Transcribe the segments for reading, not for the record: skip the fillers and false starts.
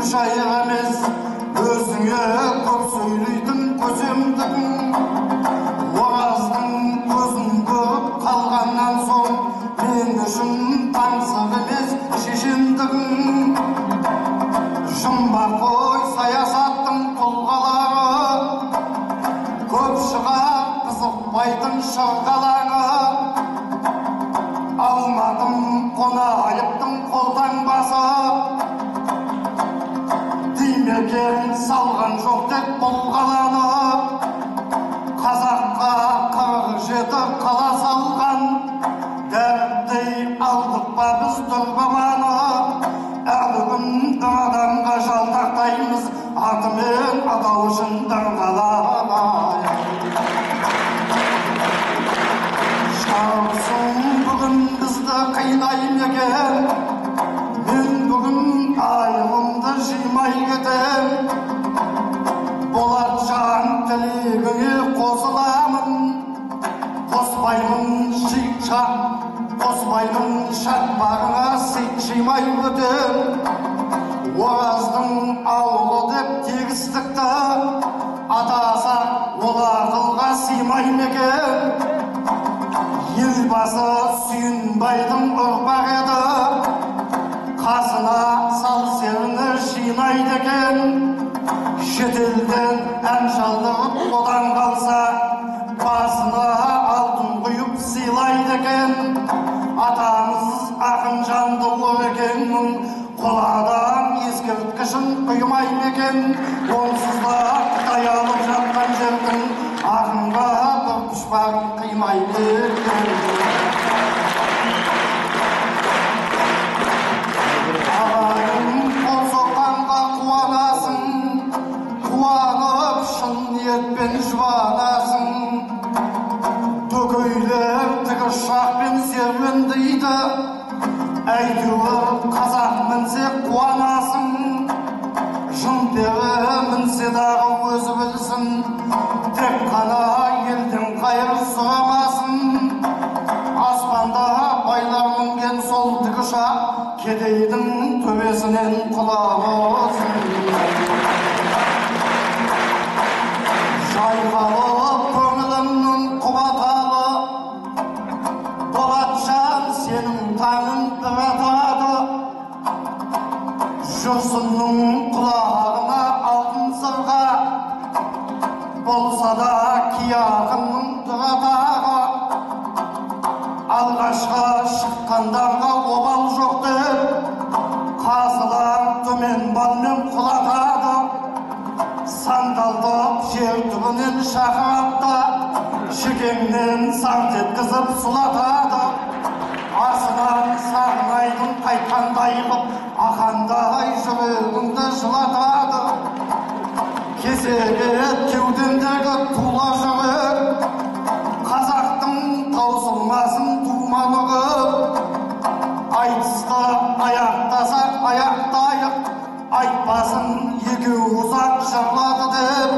шайық емес, өзіңе көп сөйлейтін көсемдігің. Ораздың көзін көріп қалғаннан соң, мен үшін таңсық емес шешендігің. Жұмбақ қой саясаттың тұлғалары, көп шығар қызықпайтын шырғалары. Алматым қонаевтың қолтаңбасы, Димекең салған жоқ деп бұл қаланы. Қазаққа 47 қала салған, дәріптей алдық па біз дүрбабаны. Әлі күн адамға жалтақтаймыз, атымен атау үшін даңғаланы. Шарсың бүгін бізді қинай мекен, мен бүгін айылымды жимай кетем. Болат жан тілегіңе қосыламын, қоспаймын шатпағына жимай өтем. Ораздың ауылы деп тегістікті атасақ, ол ақылға сыймай мекен. Елбасы Сүйінбайдың ұрпақ еді, қасына сал серіні жинайды екен. Шетелден ән шалдырып одан қалса, басына алтын құйып сыйлайды екен. Атамыз Ақынжанды Орекеңнің қоладан ескерткішін құймай мекен. Онсыз да Қытай алып жатқан жердің ақынға бір пұшпағын қимай мекен. Ағайын қол соққанға қуанасың, қуанып шын ниетпен жұбанасың. Дөкейлер тікұшақпен серуендейді, әйтеуір қазақ мінсе қуанасың. Жын-пері мінсе дағы өзі білсін, тек қана елдің қайыр сұрамасын. Аспанда байлар мінген сол тікұшақ, кедейдің төбесінен құлағызын. Жайқалып көңілімнің құбаталы, Болатжан сенің таңын бір атады. Жүрсіннің құлағына алтын сырға, болса да киағының тұратағы. Алғашқа шыққандарға обал жоқ деп, қазылар төмен балмен құлатады. Сандалдап жер түбінен шақырапта, шекеңнен сарт еткізіп сұлатады. Асынан сағынайдың қайтқандай қып, ақандай жүрегіңді жылатады. Кесеге кеудендегі тула жүрек, қазақтың таусылмасын туманығы. Айтысты аяқтасақ аяқтайық, айтпасын екеу ұзақ жырлады деп.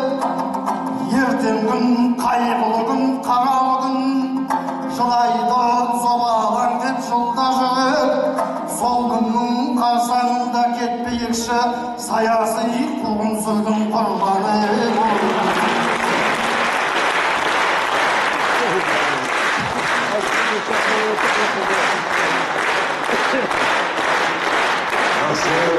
Ертең күн қайғылы күн, қаралы күн, жылайды зобалаң деп жылда жүрек. Сол күннің қарсаңында кетпейікші, саяси қуғын-сүргін құрбаны Nasıl?